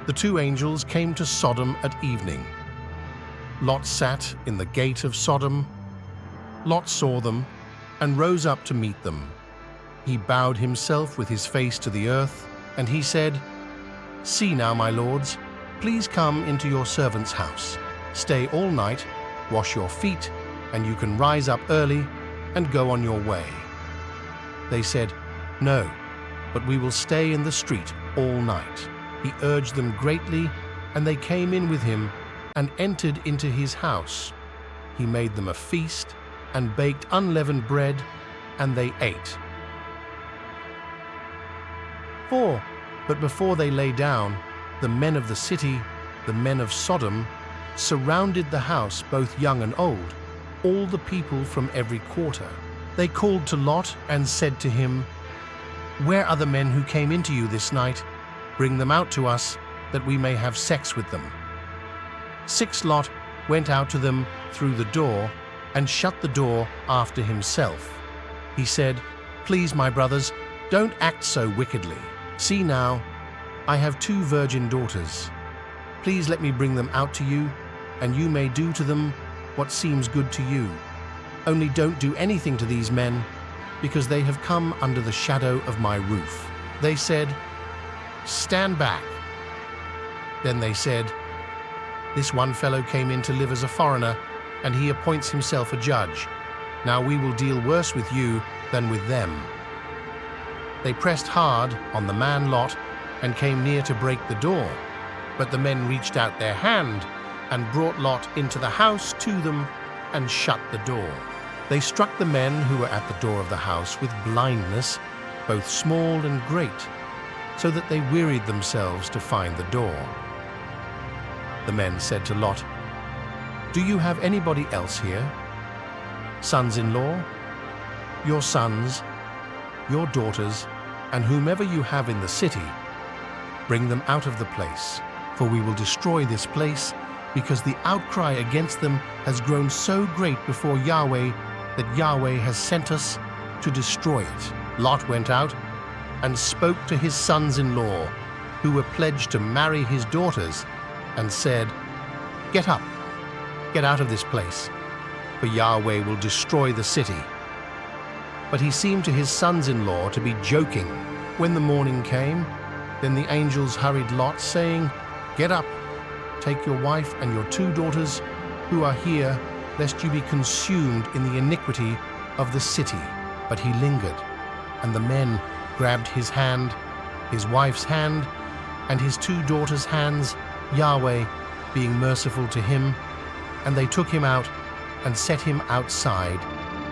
The two angels came to Sodom at evening. Lot sat in the gate of Sodom. Lot saw them and rose up to meet them. He bowed himself with his face to the earth, and he said, "See now, my lords, please come into your servant's house. Stay all night, wash your feet, and you can rise up early and go on your way." They said, "No, but we will stay in the street all night." He urged them greatly, and they came in with him and entered into his house. He made them a feast and baked unleavened bread, and they ate. But before they lay down, the men of the city, the men of Sodom, surrounded the house, both young and old, all the people from every quarter. They called to Lot and said to him, "Where are the men who came into you this night? Bring them out to us, that we may have sex with them." 6 Lot went out to them through the door and shut the door after himself. He said, "Please, my brothers, don't act so wickedly. See now, I have 2 virgin daughters. Please let me bring them out to you, and you may do to them what seems good to you. Only don't do anything to these men, because they have come under the shadow of my roof." They said, "Stand back." Then they said, "This one fellow came in to live as a foreigner, and he appoints himself a judge. Now we will deal worse with you than with them." They pressed hard on the man Lot and came near to break the door. But the men reached out their hand and brought Lot into the house to them and shut the door. They struck the men who were at the door of the house with blindness, both small and great, so that they wearied themselves to find the door. The men said to Lot, "Do you have anybody else here? Sons-in-law? Your sons, your daughters, and whomever you have in the city, bring them out of the place, for we will destroy this place, because the outcry against them has grown so great before Yahweh that Yahweh has sent us to destroy it." Lot went out and spoke to his sons-in-law, who were pledged to marry his daughters, and said, "Get up, get out of this place, for Yahweh will destroy the city." But he seemed to his sons-in-law to be joking. When the morning came, then the angels hurried Lot, saying, "Get up, take your wife and your 2 daughters who are here, lest you be consumed in the iniquity of the city." But he lingered, and the men grabbed his hand, his wife's hand, and his 2 daughters' hands, Yahweh being merciful to him, and they took him out and set him outside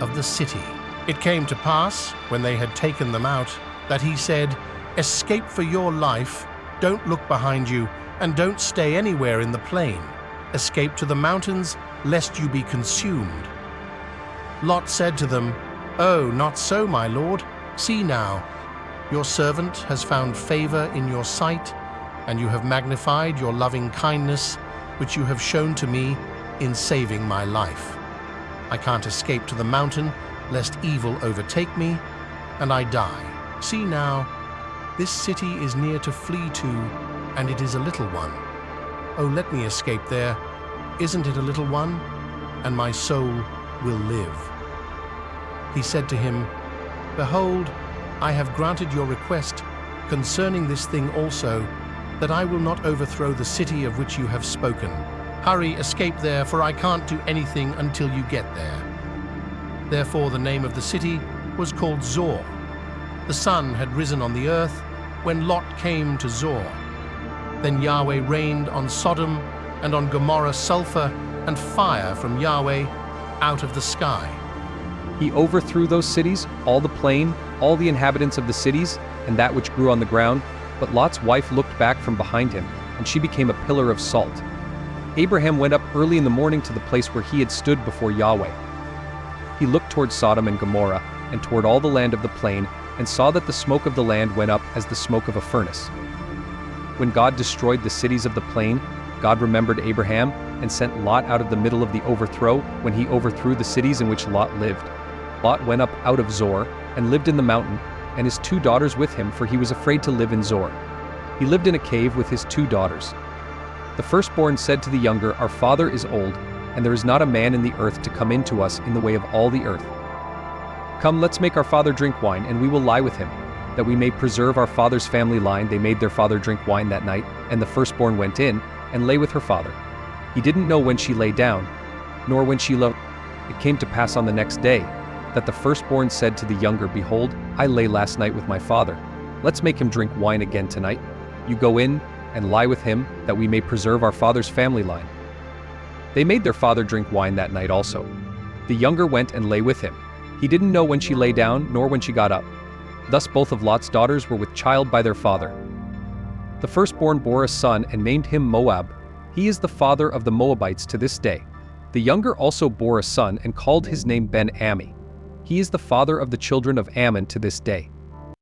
of the city. It came to pass, when they had taken them out, that he said, "Escape for your life, don't look behind you, and don't stay anywhere in the plain. Escape to the mountains, lest you be consumed." Lot said to them, "Oh, not so, my lord. See now, your servant has found favor in your sight, and you have magnified your loving kindness, which you have shown to me in saving my life. I can't escape to the mountain, lest evil overtake me, and I die. See now, this city is near to flee to, and it is a little one. Oh, let me escape there. Isn't it a little one? And my soul will live." He said to him, "Behold, I have granted your request concerning this thing also, that I will not overthrow the city of which you have spoken. Hurry, escape there, for I can't do anything until you get there." Therefore the name of the city was called Zor. The sun had risen on the earth when Lot came to Zor. Then Yahweh rained on Sodom and on Gomorrah sulfur and fire from Yahweh out of the sky. He overthrew those cities, all the plain, all the inhabitants of the cities, and that which grew on the ground. But Lot's wife looked back from behind him, and she became a pillar of salt. Abraham went up early in the morning to the place where he had stood before Yahweh. He looked toward Sodom and Gomorrah, and toward all the land of the plain, and saw that the smoke of the land went up as the smoke of a furnace. When God destroyed the cities of the plain, God remembered Abraham, and sent Lot out of the middle of the overthrow, when he overthrew the cities in which Lot lived. Lot went up out of Zor, and lived in the mountain, and his 2 daughters with him, for he was afraid to live in Zor. He lived in a cave with his 2 daughters. The firstborn said to the younger, "Our father is old, and there is not a man in the earth to come in to us in the way of all the earth. Come, let's make our father drink wine, and we will lie with him, that we may preserve our father's family line." They made their father drink wine that night, and the firstborn went in and lay with her father. He didn't know when she lay down, nor when she lay. It came to pass on the next day that the firstborn said to the younger, "Behold, I lay last night with my father. Let's make him drink wine again tonight. You go in and lie with him, that we may preserve our father's family line." They made their father drink wine that night also. The younger went and lay with him. He didn't know when she lay down, nor when she got up. Thus both of Lot's daughters were with child by their father. The firstborn bore a son and named him Moab. He is the father of the Moabites to this day. The younger also bore a son and called his name Ben-Ammi. He is the father of the children of Ammon to this day.